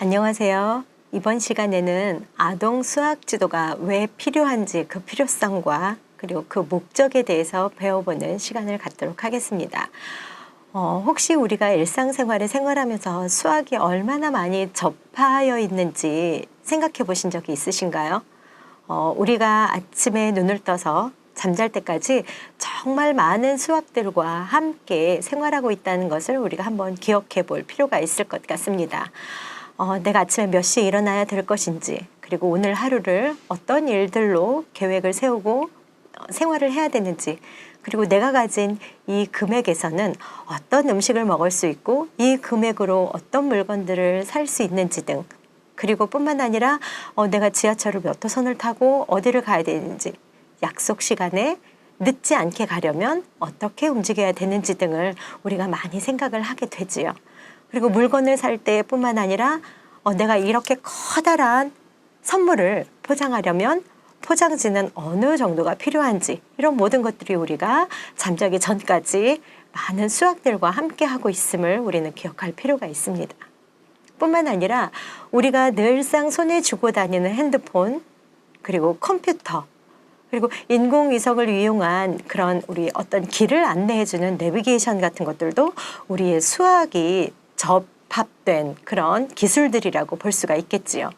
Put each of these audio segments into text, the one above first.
안녕하세요. 이번 시간에는 아동 수학 지도가 왜 필요한지 그 필요성과 그리고 그 목적에 대해서 배워보는 시간을 갖도록 하겠습니다. 혹시 우리가 일상생활에 생활하면서 수학이 얼마나 많이 접하여 있는지 생각해 보신 적이 있으신가요? 우리가 아침에 눈을 떠서 잠잘 때까지 정말 많은 수학들과 함께 생활하고 있다는 것을 우리가 한번 기억해 볼 필요가 있을 것 같습니다. 내가 아침에 몇 시에 일어나야 될 것인지, 그리고 오늘 하루를 어떤 일들로 계획을 세우고 생활을 해야 되는지, 그리고 내가 가진 이 금액에서는 어떤 음식을 먹을 수 있고 이 금액으로 어떤 물건들을 살 수 있는지 등, 그리고 뿐만 아니라 내가 지하철을 몇 호선을 타고 어디를 가야 되는지, 약속 시간에 늦지 않게 가려면 어떻게 움직여야 되는지 등을 우리가 많이 생각을 하게 되지요. 그리고 물건을 살 때뿐만 아니라 내가 이렇게 커다란 선물을 포장하려면 포장지는 어느 정도가 필요한지, 이런 모든 것들이 우리가 잠자기 전까지 많은 수학들과 함께 하고 있음을 우리는 기억할 필요가 있습니다. 뿐만 아니라 우리가 늘상 손에 쥐고 다니는 핸드폰, 그리고 컴퓨터, 그리고 인공위성을 이용한 그런 우리 어떤 길을 안내해주는 내비게이션 같은 것들도 우리의 수학이 접합된 그런 기술들이라고 볼 수가 있겠지요.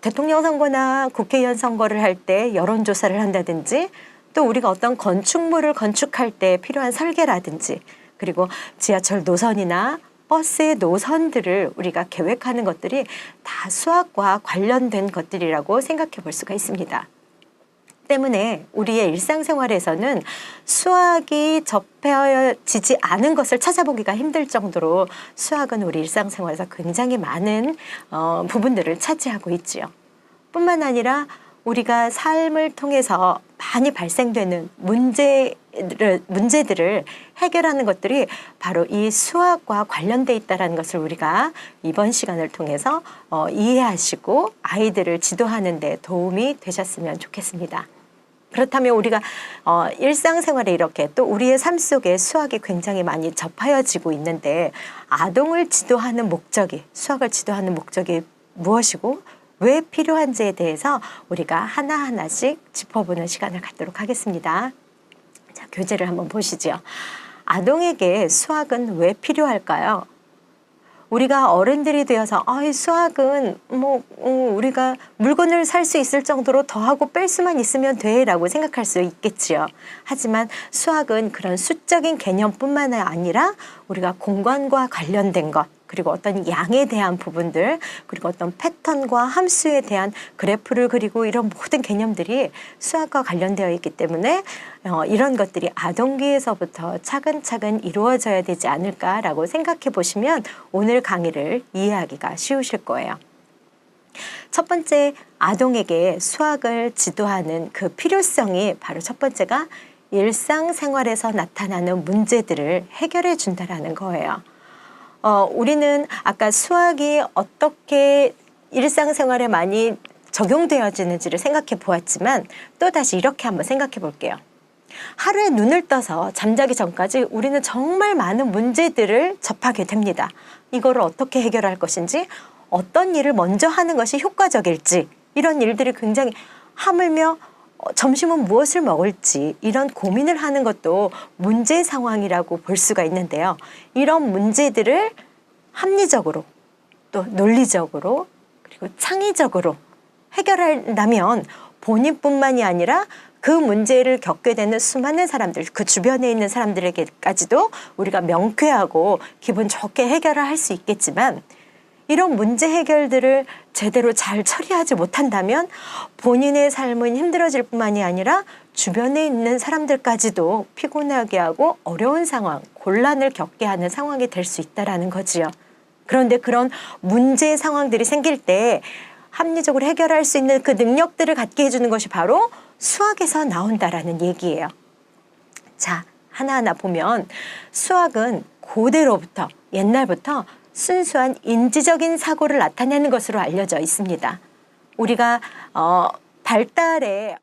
대통령 선거나 국회의원 선거를 할 때 여론조사를 한다든지, 또 우리가 어떤 건축물을 건축할 때 필요한 설계라든지, 그리고 지하철 노선이나 버스의 노선들을 우리가 계획하는 것들이 다 수학과 관련된 것들이라고 생각해 볼 수가 있습니다. 때문에 우리의 일상생활에서는 수학이 접해지지 않은 것을 찾아보기가 힘들 정도로 수학은 우리 일상생활에서 굉장히 많은 부분들을 차지하고 있지요. 뿐만 아니라 우리가 삶을 통해서 많이 발생되는 문제들을 해결하는 것들이 바로 이 수학과 관련돼 있다는 것을 우리가 이번 시간을 통해서 이해하시고 아이들을 지도하는 데 도움이 되셨으면 좋겠습니다. 그렇다면 우리가 일상생활에 이렇게 또 우리의 삶 속에 수학이 굉장히 많이 접하여지고 있는데, 아동을 지도하는 목적이, 수학을 지도하는 목적이 무엇이고 왜 필요한지에 대해서 우리가 하나하나씩 짚어보는 시간을 갖도록 하겠습니다. 자, 교재를 한번 보시죠. 아동에게 수학은 왜 필요할까요? 우리가 어른들이 되어서 수학은 우리가 물건을 살 수 있을 정도로 더하고 뺄 수만 있으면 돼 라고 생각할 수 있겠지요. 하지만 수학은 그런 수적인 개념뿐만 아니라 우리가 공간과 관련된 것, 그리고 어떤 양에 대한 부분들, 그리고 어떤 패턴과 함수에 대한 그래프를 그리고 이런 모든 개념들이 수학과 관련되어 있기 때문에 이런 것들이 아동기에서부터 차근차근 이루어져야 되지 않을까라고 생각해 보시면 오늘 강의를 이해하기가 쉬우실 거예요. 첫 번째, 아동에게 수학을 지도하는 그 필요성이 바로 첫 번째가 일상생활에서 나타나는 문제들을 해결해 준다라는 거예요. 우리는 아까 수학이 어떻게 일상생활에 많이 적용되어지는지를 생각해 보았지만, 또다시 이렇게 한번 생각해 볼게요. 하루에 눈을 떠서 잠자기 전까지 우리는 정말 많은 문제들을 접하게 됩니다. 이거를 어떻게 해결할 것인지, 어떤 일을 먼저 하는 것이 효과적일지, 이런 일들이 굉장히, 하물며 점심은 무엇을 먹을지 이런 고민을 하는 것도 문제 상황이라고 볼 수가 있는데요. 이런 문제들을 합리적으로, 또 논리적으로, 그리고 창의적으로 해결한다면 본인뿐만이 아니라 그 문제를 겪게 되는 수많은 사람들, 그 주변에 있는 사람들에게까지도 우리가 명쾌하고 기분 좋게 해결을 할 수 있겠지만, 이런 문제 해결들을 제대로 잘 처리하지 못한다면 본인의 삶은 힘들어질 뿐만이 아니라 주변에 있는 사람들까지도 피곤하게 하고 어려운 상황, 곤란을 겪게 하는 상황이 될 수 있다는 거지요. 그런데 그런 문제 상황들이 생길 때 합리적으로 해결할 수 있는 그 능력들을 갖게 해주는 것이 바로 수학에서 나온다라는 얘기예요. 자, 하나하나 보면 수학은 고대로부터, 옛날부터 순수한 인지적인 사고를 나타내는 것으로 알려져 있습니다. 우리가 발달의